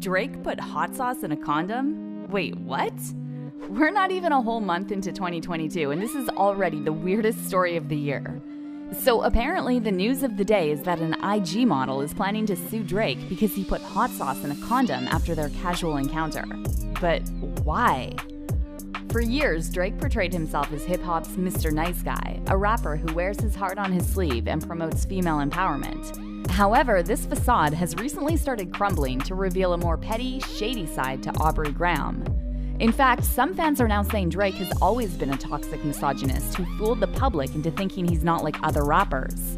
Drake put hot sauce in a condom? Wait, what? We're not even a whole month into 2022, and this is already the weirdest story of the year. So apparently the news of the day is that an IG model is planning to sue Drake because he put hot sauce in a condom after their casual encounter. But why? For years, Drake portrayed himself as hip-hop's Mr. Nice Guy, a rapper who wears his heart on his sleeve and promotes female empowerment. However, this facade has recently started crumbling to reveal a more petty, shady side to Aubrey Graham. In fact, some fans are now saying Drake has always been a toxic misogynist who fooled the public into thinking he's not like other rappers.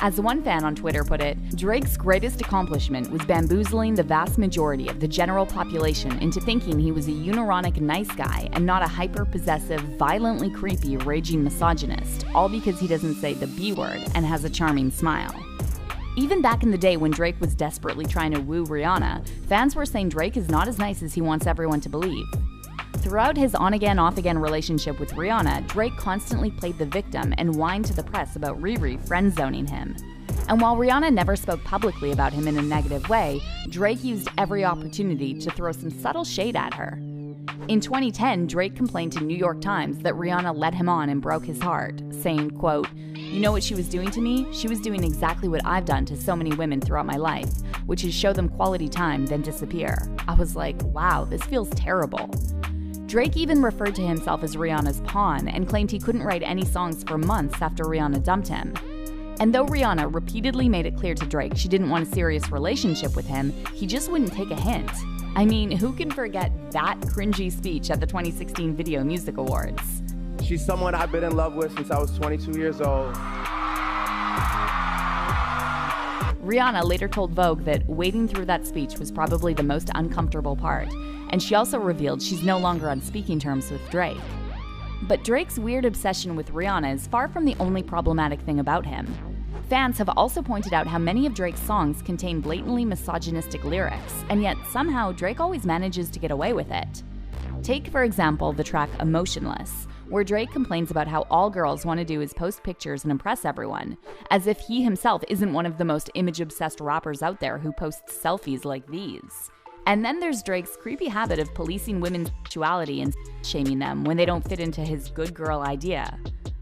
As one fan on Twitter put it, Drake's greatest accomplishment was bamboozling the vast majority of the general population into thinking he was a unironic nice guy and not a hyper-possessive, violently creepy, raging misogynist, all because he doesn't say the B word and has a charming smile. Even back in the day when Drake was desperately trying to woo Rihanna, fans were saying Drake is not as nice as he wants everyone to believe. Throughout his on-again, off-again relationship with Rihanna, Drake constantly played the victim and whined to the press about Riri friend-zoning him. And while Rihanna never spoke publicly about him in a negative way, Drake used every opportunity to throw some subtle shade at her. In 2010, Drake complained to New York Times that Rihanna led him on and broke his heart, saying, quote, "You know what she was doing to me? She was doing exactly what I've done to so many women throughout my life, which is show them quality time, then disappear." I was like, wow, this feels terrible. Drake even referred to himself as Rihanna's pawn and claimed he couldn't write any songs for months after Rihanna dumped him. And though Rihanna repeatedly made it clear to Drake she didn't want a serious relationship with him, he just wouldn't take a hint. I mean, who can forget that cringy speech at the 2016 Video Music Awards? She's someone I've been in love with since I was 22 years old. Rihanna later told Vogue that wading through that speech was probably the most uncomfortable part, and she also revealed she's no longer on speaking terms with Drake. But Drake's weird obsession with Rihanna is far from the only problematic thing about him. Fans have also pointed out how many of Drake's songs contain blatantly misogynistic lyrics, and yet somehow Drake always manages to get away with it. Take, for example, the track Emotionless, where Drake complains about how all girls want to do is post pictures and impress everyone, as if he himself isn't one of the most image-obsessed rappers out there who posts selfies like these. And then there's Drake's creepy habit of policing women's sexuality and shaming them when they don't fit into his good girl idea.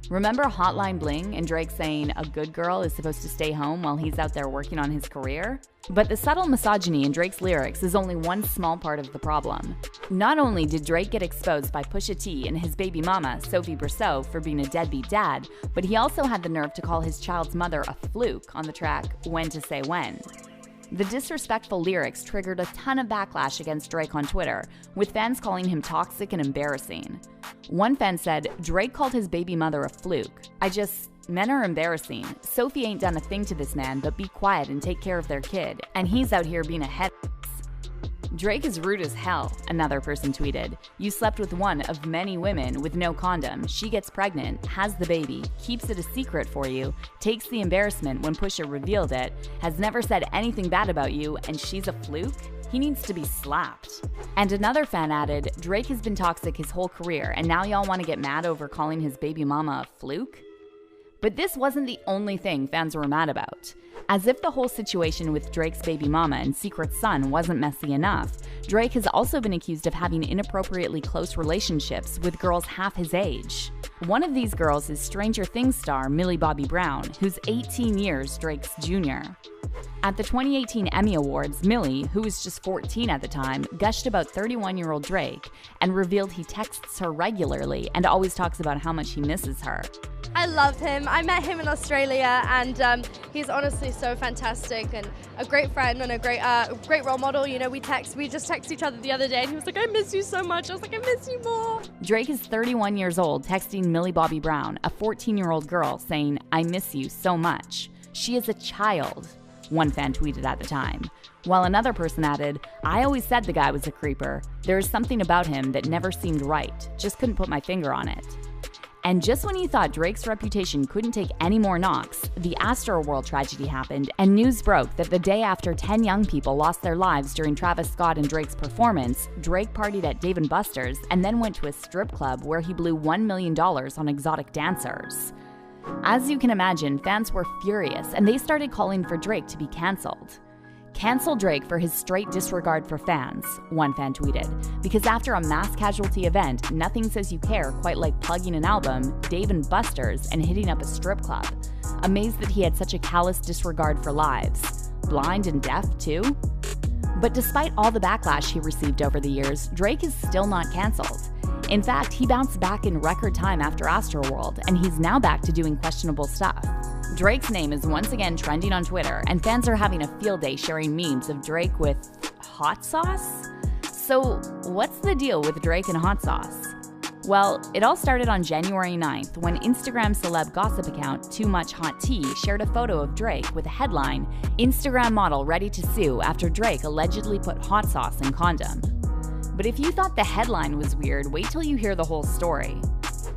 Remember Hotline Bling and Drake saying a good girl is supposed to stay home while he's out there working on his career? But the subtle misogyny in Drake's lyrics is only one small part of the problem. Not only did Drake get exposed by Pusha T and his baby mama, Sophie Brousseau, for being a deadbeat dad, but he also had the nerve to call his child's mother a fluke on the track When to Say When. The disrespectful lyrics triggered a ton of backlash against Drake on Twitter, with fans calling him toxic and embarrassing. One fan said, "Drake called his baby mother a fluke. Men are embarrassing. Sophie ain't done a thing to this man but be quiet and take care of their kid, and he's out here being a head." Drake is rude as hell, another person tweeted. "You slept with one of many women with no condom. She gets pregnant, has the baby, keeps it a secret for you, takes the embarrassment when Pusha revealed it, has never said anything bad about you, and she's a fluke? He needs to be slapped." And another fan added, "Drake has been toxic his whole career, and now y'all want to get mad over calling his baby mama a fluke?" But this wasn't the only thing fans were mad about. As if the whole situation with Drake's baby mama and secret son wasn't messy enough, Drake has also been accused of having inappropriately close relationships with girls half his age. One of these girls is Stranger Things star Millie Bobby Brown, who's 18 years Drake's junior. At the 2018 Emmy Awards, Millie, who was just 14 at the time, gushed about 31-year-old Drake and revealed he texts her regularly and always talks about how much he misses her. I love him. I met him in Australia, and he's honestly so fantastic and a great friend and a great role model. You know, we just texted each other the other day, and he was like, "I miss you so much." I was like, "I miss you more." Drake is 31 years old, texting Millie Bobby Brown, a 14-year-old girl, saying, "I miss you so much. She is a child," one fan tweeted at the time. While another person added, "I always said the guy was a creeper. There is something about him that never seemed right. Just couldn't put my finger on it." And just when you thought Drake's reputation couldn't take any more knocks, the Astroworld tragedy happened, and news broke that the day after 10 young people lost their lives during Travis Scott and Drake's performance, Drake partied at Dave & Buster's and then went to a strip club where he blew $1 million on exotic dancers. As you can imagine, fans were furious, and they started calling for Drake to be canceled. "Cancel Drake for his straight disregard for fans," one fan tweeted, "because after a mass casualty event, nothing says you care quite like plugging an album, Dave and Buster's, and hitting up a strip club. Amazed that he had such a callous disregard for lives. Blind and deaf, too?" But despite all the backlash he received over the years, Drake is still not canceled. In fact, he bounced back in record time after Astroworld, and he's now back to doing questionable stuff. Drake's name is once again trending on Twitter, and fans are having a field day sharing memes of Drake with hot sauce? So what's the deal with Drake and hot sauce? Well, it all started on January 9th when Instagram celeb gossip account Too Much Hot Tea shared a photo of Drake with a headline, "Instagram model ready to sue after Drake allegedly put hot sauce in condom." But if you thought the headline was weird, wait till you hear the whole story.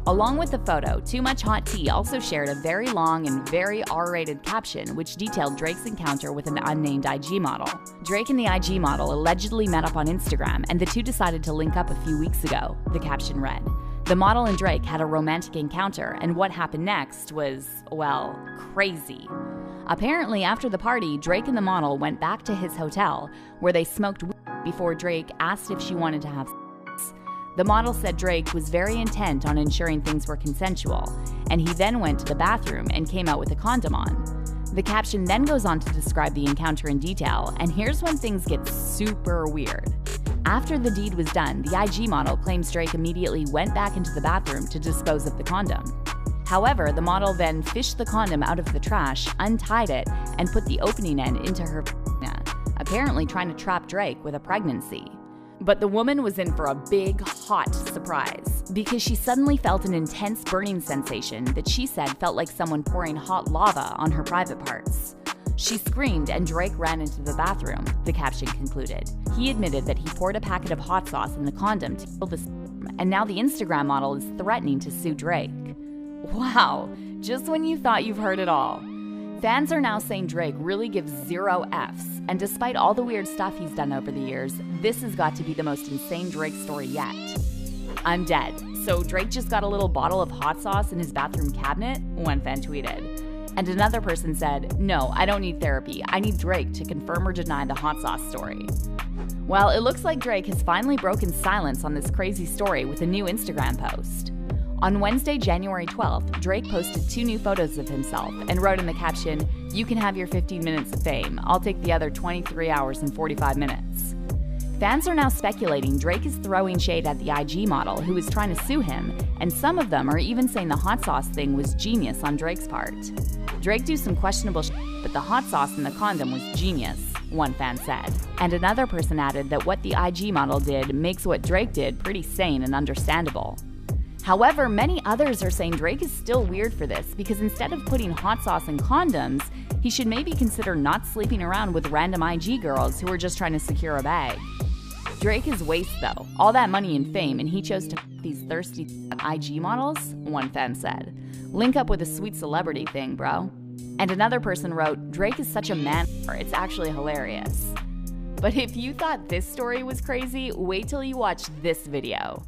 Along with the photo, Too Much Hot Tea also shared a very long and very R-rated caption which detailed Drake's encounter with an unnamed IG model. Drake and the IG model allegedly met up on Instagram, and the two decided to link up a few weeks ago, the caption read. The model and Drake had a romantic encounter, and what happened next was, well, crazy. Apparently, after the party, Drake and the model went back to his hotel, where they smoked weed before Drake asked if she wanted to have sex. The model said Drake was very intent on ensuring things were consensual, and he then went to the bathroom and came out with a condom on. The caption then goes on to describe the encounter in detail, and here's when things get super weird. After the deed was done, the IG model claims Drake immediately went back into the bathroom to dispose of the condom. However, the model then fished the condom out of the trash, untied it, and put the opening end into her vagina, apparently trying to trap Drake with a pregnancy. But the woman was in for a big, hot surprise, because she suddenly felt an intense burning sensation that she said felt like someone pouring hot lava on her private parts. She screamed and Drake ran into the bathroom, the caption concluded. He admitted that he poured a packet of hot sauce in the condom to kill the sperm, and now the Instagram model is threatening to sue Drake. Wow, just when you thought you've heard it all. Fans are now saying Drake really gives 0 Fs, and despite all the weird stuff he's done over the years, this has got to be the most insane Drake story yet. "I'm dead. So Drake just got a little bottle of hot sauce in his bathroom cabinet?" one fan tweeted. And another person said, "No, I don't need therapy. I need Drake to confirm or deny the hot sauce story." Well, it looks like Drake has finally broken silence on this crazy story with a new Instagram post. On Wednesday, January 12th, Drake posted 2 new photos of himself and wrote in the caption, "You can have your 15 minutes of fame. I'll take the other 23 hours and 45 minutes. Fans are now speculating Drake is throwing shade at the IG model who is trying to sue him, and some of them are even saying the hot sauce thing was genius on Drake's part. Drake do some questionable shit, but the hot sauce in the condom was genius, one fan said. And another person added that what the IG model did makes what Drake did pretty sane and understandable. However, many others are saying Drake is still weird for this because instead of putting hot sauce in condoms, he should maybe consider not sleeping around with random IG girls who are just trying to secure a bag. Drake is waste though, all that money and fame, and he chose to f these thirsty IG models, one fan said. Link up with a sweet celebrity thing, bro. And another person wrote, Drake is such a man, it's actually hilarious. But if you thought this story was crazy, wait till you watch this video.